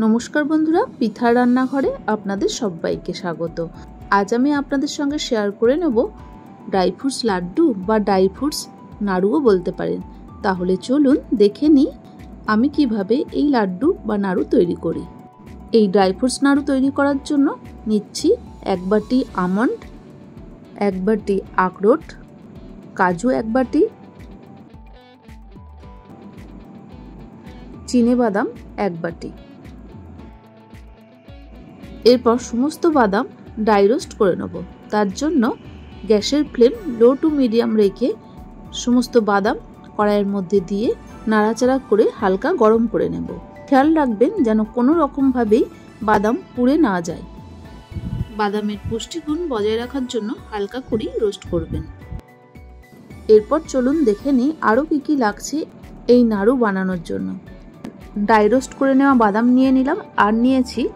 नमस्कार बंधुरा पिठार रान्नाघरे आपनादेर सबाइके स्वागत। आज आमी आपनादेर संगे शेयर करे नेब ड्राई फ्रुट्स लाड्डू बा ड्राई फ्रुट्स नाड़ुओ बोलते पारेन। ताहले चलुन देखे निई आमी किभाबे एई लाड्डू बा नाड़ू तैरी करी। एई ड्राई फ्रुट्स नाड़ू तैरी करार जोन्नो निচ্ছি एक बाटी आमंड, एक बाटी आखरोट, काजू एक बाटी, चीनी बादाम एक बाटी। एरपर समस्त बादाम ड्राई रोस्ट करे नेब। तार जोन्नो गैसेर फ्लेम लो टू मिडियाम रेखे समस्त बादाम कड़ाइयेर मध्य दिए नाड़ाचाड़ा करे हालका गरम करे नेब। ख्याल राखबेन जेन कोनो रकम भावेई बादाम पुड़े ना जाय। बादामेर पुष्टिगुण बजाय राखार जोन्नो हालका करेई रोस्ट करबेन। एरपर चलुन देखे निই आरो कि लागছে এই নাড়ু বানানোর জন্য। ड्राई रोस्ट करे नेওয়া बादाम निये निलाम और निয়েছি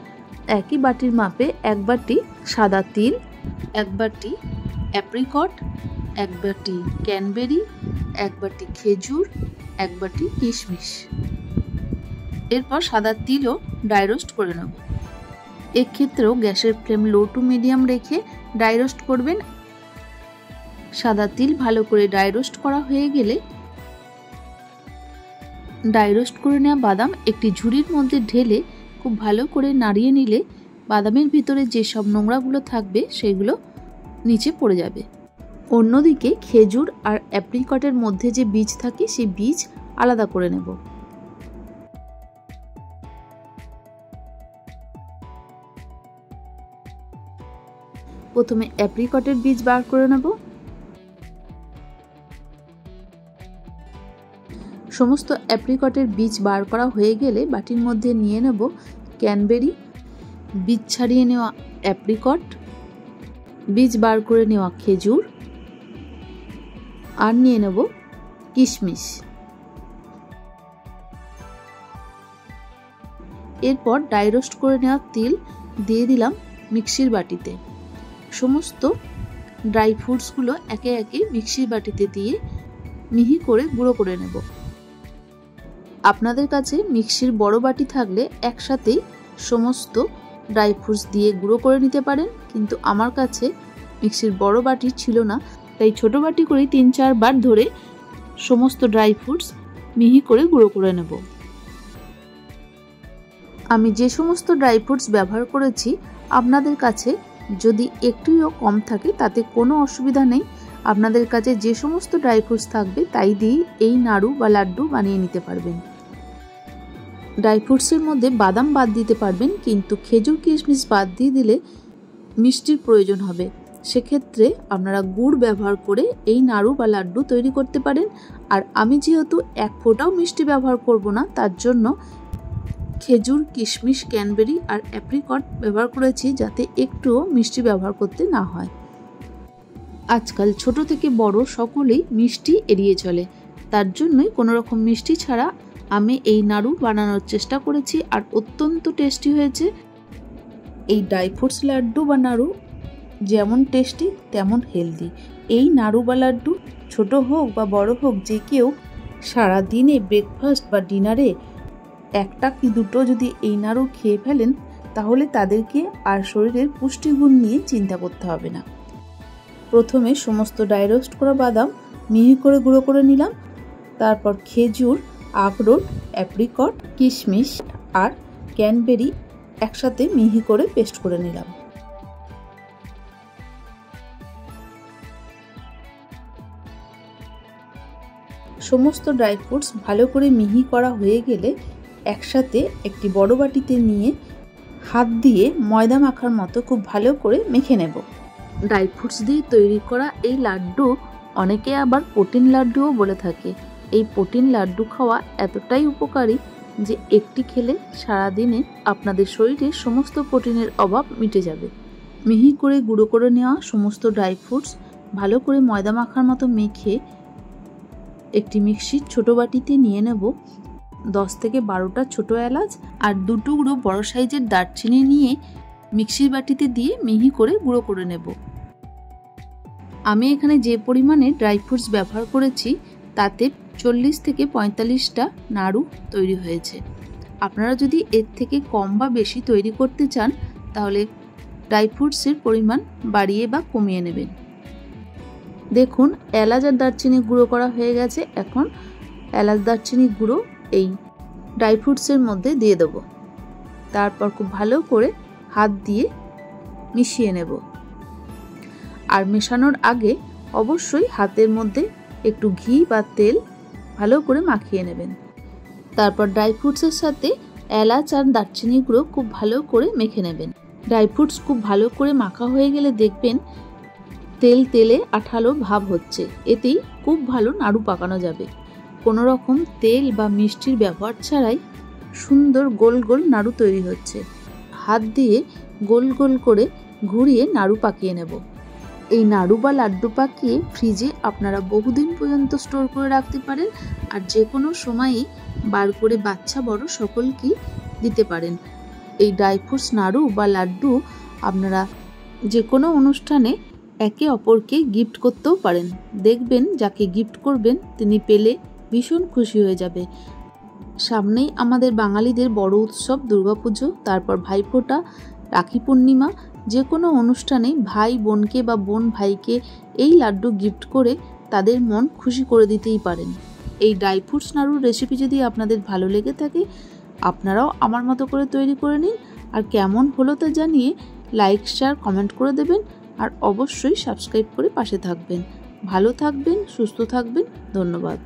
একই বাটির মাপে এক বাটি সাদা তিল, এক বাটি অ্যাপ্রিকট, এক বাটি ক্যানবেরি, এক বাটি খেজুর, এক বাটি কিশমিশ। এরপর সাদা তিলও ড্রাই রোস্ট করে নেব। এক্ষেত্রেও গ্যাসের ফ্লেম লো টু মিডিয়াম রেখে ড্রাই রোস্ট করবেন। সাদা তিল ভালো করে ড্রাই রোস্ট করা হয়ে গেলে ড্রাই রোস্ট করে নেওয়া বাদাম একটি ঝুড়ির মধ্যে ঢেলে खूब भालो करे नाड़िए निले बादामेर भितरे जे सब नोंगरागुलो थाकबे सेगुलो नीचे पड़े जाबे। अन्यदिके खेजूर और अ্যাপ্রিকটের मध्य जे बीज थाके सेई बीज आलादा करे नेब। प्रथमे অ্যাপ্রিকটের बीज बार करे नेब। समस्त অ্যাপ্রিকটের बीज बार करा हये गेले बाटिर मध्य निये नेब ক্যানবেরি, बीज छाड़िए नेওয়া অ্যাপ্রিকট, बीज बार करे नेওয়া খেজুর और निये नेब किशमिश। एरपर ड्राई रोस्ट करे नेওয়া तिल दिए दिलाम मिक्सिर बाटीते। समस्त ड्राई फ्रुट्सगुलो एके एके मिक्सिर बाटीते दिए मिहि करे गुঁড়ো करे नेब। আপনাদের কাছে মিক্সির বড় বাটি থাকলে একসাথেই সমস্ত ড্রাই ফ্রুটস দিয়ে গুঁড়ো করে নিতে পারেন, কিন্তু আমার কাছে মিক্সির বড় বাটি ছিল না, তাই ছোট বাটি করে ৩-৪ বার ধরে সমস্ত ড্রাই ফ্রুটস মিহি করে গুঁড়ো করে নেব। আমি যে সমস্ত ড্রাই ফ্রুটস ব্যবহার করেছি আপনাদের কাছে যদি একটুও কম থাকে তাতে কোনো অসুবিধা নেই। আপনাদের কাছে যে সমস্ত ড্রাই ফ্রুটস থাকবে তাই দিয়ে এই নাড়ু বা লাড্ডু বানিয়ে নিতে পারবেন। ड्राई फ्रुट्सের মধ্যে বাদাম বাদ দিতে পারবেন, কিন্তু খেজুর কিশমিশ বাদ দিয়ে দিলে মিষ্টির প্রয়োজন হবে। সেক্ষেত্রে আপনারা গুড় ব্যবহার করে এই নাড়ু বা লাড্ডু তৈরি করতে পারেন। আর আমি যেহেতু এক ফোঁটাও মিষ্টি ব্যবহার করব না তার জন্য খেজুর, কিশমিশ, ক্যানবেরি আর অ্যাপ্রিকট ব্যবহার করেছি যাতে একটুও মিষ্টি ব্যবহার করতে না হয়। আজকাল ছোট থেকে বড় সকলেই মিষ্টি এড়িয়ে চলে, তার জন্যই কোনো রকম মিষ্টি ছাড়া আমি এই নাড়ু বানানোর চেষ্টা করেছি আর অত্যন্ত টেস্টি হয়েছে। এই ড্রাই ফ্রুটস লাড্ডু বা নাড়ু যেমন টেস্টি তেমন হেলদি। এই নাড়ু বা লাড্ডু ছোট হোক বা বড় হোক যে কেউ সারা দিনে ব্রেকফাস্ট বা ডিনারে একটা কি দুটো যদি এই নাড়ু খেয়ে ফেলেন তাহলে তাদেরকে আর শরীরের পুষ্টিগুণ নিয়ে চিন্তা করতে হবে না। প্রথমে সমস্ত ড্রাই রোস্ট করা বাদাম মিহি করে গুঁড়ো করে নিলাম। তারপর খেজুর, আখরোট, অ্যাপ্রিকট, কিশমিশ আর ক্যানবেরি একসাথে মিহি করে পেস্ট করে নিলাম। সমস্ত ড্রাই ফ্রুটস ভালো করে মিহি করা হয়ে গেলে একসাথে একটি বড় বাটিতে নিয়ে হাত দিয়ে ময়দা মাখার মতো খুব ভালো করে মেখে নেব। ড্রাই ফ্রুটস দিয়ে তৈরি করা এই লাড্ডু অনেকে আবার প্রোটিন লাড্ডুও বলে থাকে। এই প্রোটিন লাড্ডু খাওয়া এতটাই উপকারী যে একটি খেলে সারা দিনে আপনাদের শরীরে সমস্ত প্রোটিনের অভাব মিটে যাবে। মিহি করে গুঁড়ো করে নেওয়া সমস্ত ড্রাই ফ্রুটস ভালো করে ময়দা মাখার মতো মেখে একটি মিক্সির ছোট বাটিতে নিয়ে নেব 10 থেকে 12টা ছোট এলাচ আর 2 টুকরো বড় সাইজের দারচিনি নিয়ে মিক্সির বাটিতে দিয়ে মিহি করে গুঁড়ো করে নেব। আমি এখানে যে পরিমাণে ড্রাই ফ্রুটস ব্যবহার করেছি তাতে 40 থেকে 45টা নাড়ু তৈরি হয়েছে। আপনারা যদি এর থেকে কম বা বেশি তৈরি করতে চান তাহলে ড্রাই ফ্রুটসের পরিমাণ বাড়িয়ে বা কমিয়ে নেবেন। দেখুন এলাচ আর দারচিনি গুঁড়ো করা হয়ে গেছে। এখন এলাচ দারচিনি গুঁড়ো এই ড্রাই ফ্রুটসের মধ্যে দিয়ে দেবো। তারপর খুব ভালো করে হাত দিয়ে মিশিয়ে নেব। আর মেশানোর আগে অবশ্যই হাতের মধ্যে একটু ঘি বা তেল ভালো করে মাখিয়ে নেবেন। তারপর ড্রাই ফ্রুটসের সাথে এলাচ আর দারচিনি গুঁড়ো খুব ভালো করে মেখে নেবেন। ড্রাই ফ্রুটস খুব ভালো করে মাখা হয়ে গেলে দেখবেন তেল তেলে আঠালো ভাব হচ্ছে। এতেই খুব ভালো নাড়ু পাকানো যাবে। কোনো রকম তেল বা মিষ্টির ব্যবহার ছাড়াই সুন্দর গোল গোল নাড়ু তৈরি হচ্ছে। হাত দিয়ে গোল গোল করে ঘুরিয়ে নাড়ু পাকিয়ে নেব। এই নাড়ু বা লাড্ডু পাকিয়ে ফ্রিজে আপনারা বহুদিন পর্যন্ত স্টোর করে রাখতে পারেন আর যে কোনো সময়ই বার করে বাচ্চা বড় সকলকেই দিতে পারেন। এই ড্রাই ফ্রুটস নাড়ু বা লাড্ডু আপনারা যে কোনো অনুষ্ঠানে একে অপরকে গিফট করতেও পারেন। দেখবেন যাকে গিফট করবেন তিনি পেলে ভীষণ খুশি হয়ে যাবে। সামনেই আমাদের বাঙালিদের বড় উৎসব দুর্গাপুজো, তারপর ভাইফোঁটা, রাখি পূর্ণিমা। যে কোনো অনুষ্ঠানে ভাই বোনকে বা বোন ভাইকে এই লাড্ডু গিফট করে তাদের মন খুশি করে দিতেই পারেন। এই ড্রাই ফ্রুটস নাড়ুর রেসিপি যদি আপনাদের ভালো লেগে থাকে আপনারাও আমার মতো করে তৈরি করে নিন। আর কেমন হলো তা জানিয়ে লাইক শেয়ার কমেন্ট করে দেবেন। আর অবশ্যই সাবস্ক্রাইব করে পাশে থাকবেন। ভালো থাকবেন, সুস্থ থাকবেন। ধন্যবাদ।